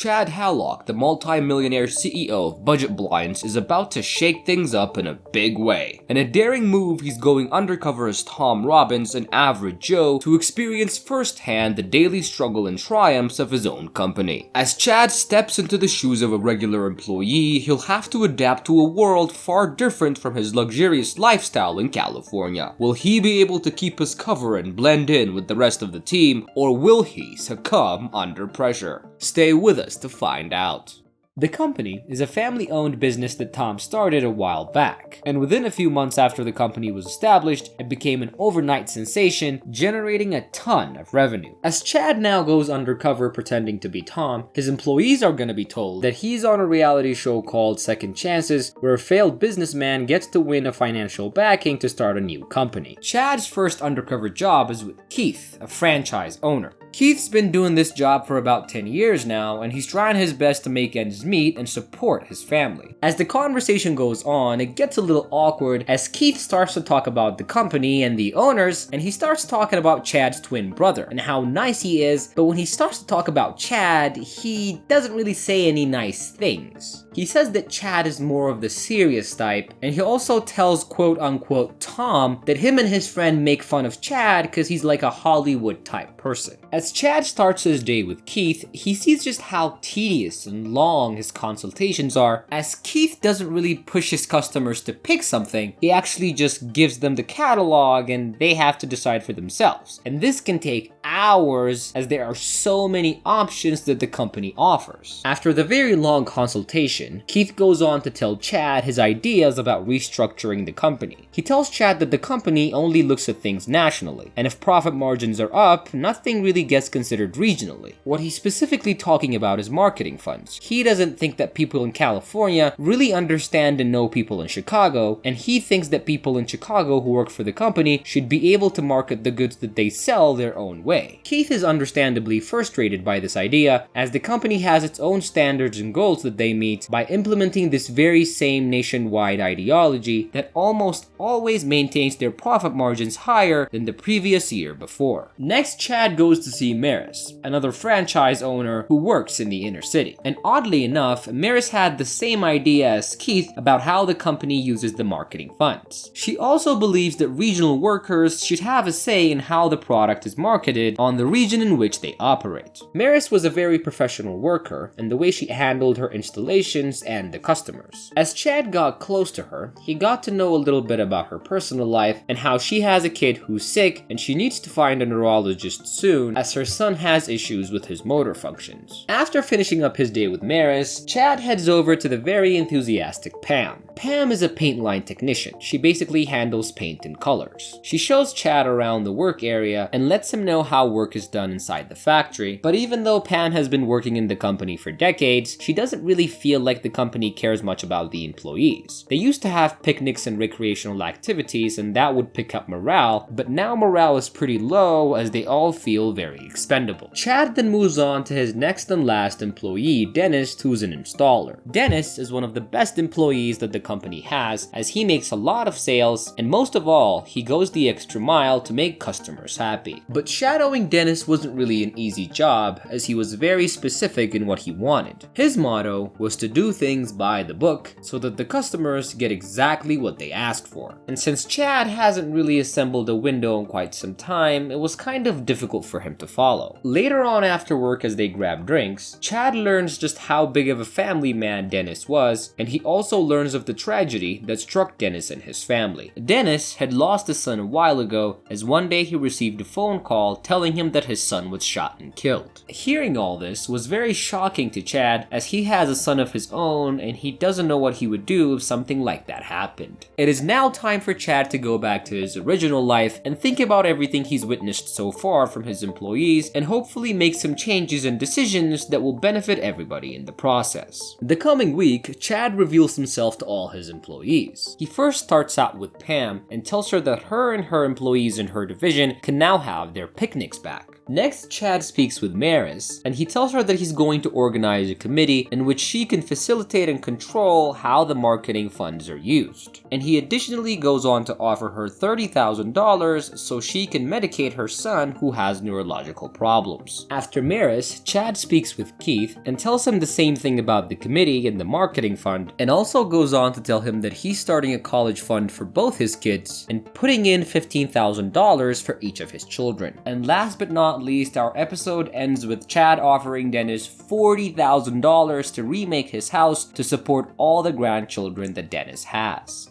Chad Hallock, the multi-millionaire CEO of Budget Blinds, is about to shake things up in a big way. In a daring move, he's going undercover as Tom Robbins, an average Joe, to experience firsthand the daily struggle and triumphs of his own company. As Chad steps into the shoes of a regular employee, he'll have to adapt to a world far different from his luxurious lifestyle in California. Will he be able to keep his cover and blend in with the rest of the team, or will he succumb under pressure? Stay with us to find out. The company is a family-owned business that Tom started a while back, and within a few months after the company was established, it became an overnight sensation, generating a ton of revenue. As Chad now goes undercover pretending to be Tom, his employees are gonna be told that he's on a reality show called Second Chances, where a failed businessman gets to win a financial backing to start a new company. Chad's first undercover job is with Keith, a franchise owner. Keith's been doing this job for about 10 years now, and he's trying his best to make ends meet and support his family. As the conversation goes on, it gets a little awkward as Keith starts to talk about the company and the owners, and he starts talking about Chad's twin brother and how nice he is, but when he starts to talk about Chad, he doesn't really say any nice things. He says that Chad is more of the serious type, and he also tells quote-unquote Tom that him and his friend make fun of Chad because he's like a Hollywood type person. As Chad starts his day with Keith, he sees just how tedious and long his consultations are, as Keith doesn't really push his customers to pick something, he actually just gives them the catalog and they have to decide for themselves. And this can take hours as there are so many options that the company offers. After the very long consultation, Keith goes on to tell Chad his ideas about restructuring the company. He tells Chad that the company only looks at things nationally, and if profit margins are up, nothing really gets considered regionally. What he's specifically talking about is marketing funds. He doesn't think that people in California really understand and know people in Chicago, and he thinks that people in Chicago who work for the company should be able to market the goods that they sell their own way. Keith is understandably frustrated by this idea, as the company has its own standards and goals that they meet by implementing this very same nationwide ideology that almost always maintains their profit margins higher than the previous year before. Next, Chad goes to see Maris, another franchise owner who works in the inner city. And oddly enough, Maris had the same idea as Keith about how the company uses the marketing funds. She also believes that regional workers should have a say in how the product is marketed on the region in which they operate. Maris was a very professional worker in the way she handled her installations and the customers. As Chad got close to her, he got to know a little bit about her personal life and how she has a kid who's sick and she needs to find a neurologist soon as her son has issues with his motor functions. After finishing up his day with Maris, Chad heads over to the very enthusiastic Pam. Pam is a paint line technician. She basically handles paint and colors. She shows Chad around the work area and lets him know how work is done inside the factory, but even though Pam has been working in the company for decades, she doesn't really feel like the company cares much about the employees. They used to have picnics and recreational activities and that would pick up morale, but now morale is pretty low as they all feel very expendable. Chad then moves on to his next and last employee, Dennis, who's an installer. Dennis is one of the best employees that the company has, as he makes a lot of sales, and most of all, he goes the extra mile to make customers happy. But shadowing Dennis wasn't really an easy job, as he was very specific in what he wanted. His motto was to do things by the book, so that the customers get exactly what they asked for. And since Chad hasn't really assembled a window in quite some time, it was kind of difficult for him to follow. Later on after work, as they grab drinks, Chad learns just how big of a family man Dennis was, and he also learns of the tragedy that struck Dennis and his family. Dennis had lost his son a while ago, as one day he received a phone call telling him that his son was shot and killed. Hearing all this was very shocking to Chad, as he has a son of his own and he doesn't know what he would do if something like that happened. It is now time for Chad to go back to his original life and think about everything he's witnessed so far from his employees and hopefully make some changes and decisions that will benefit everybody in the process. The coming week, Chad reveals himself to all his employees. He first starts out with Pam and tells her that her and her employees in her division can now have their picnics back. Next, Chad speaks with Maris, and he tells her that he's going to organize a committee in which she can facilitate and control how the marketing funds are used. And he additionally goes on to offer her $30,000 so she can medicate her son who has neurological problems. After Maris, Chad speaks with Keith and tells him the same thing about the committee and the marketing fund, and also goes on to tell him that he's starting a college fund for both his kids and putting in $15,000 for each of his children. And last but not least, our episode ends with Chad offering Dennis $40,000 to remake his house to support all the grandchildren that Dennis has.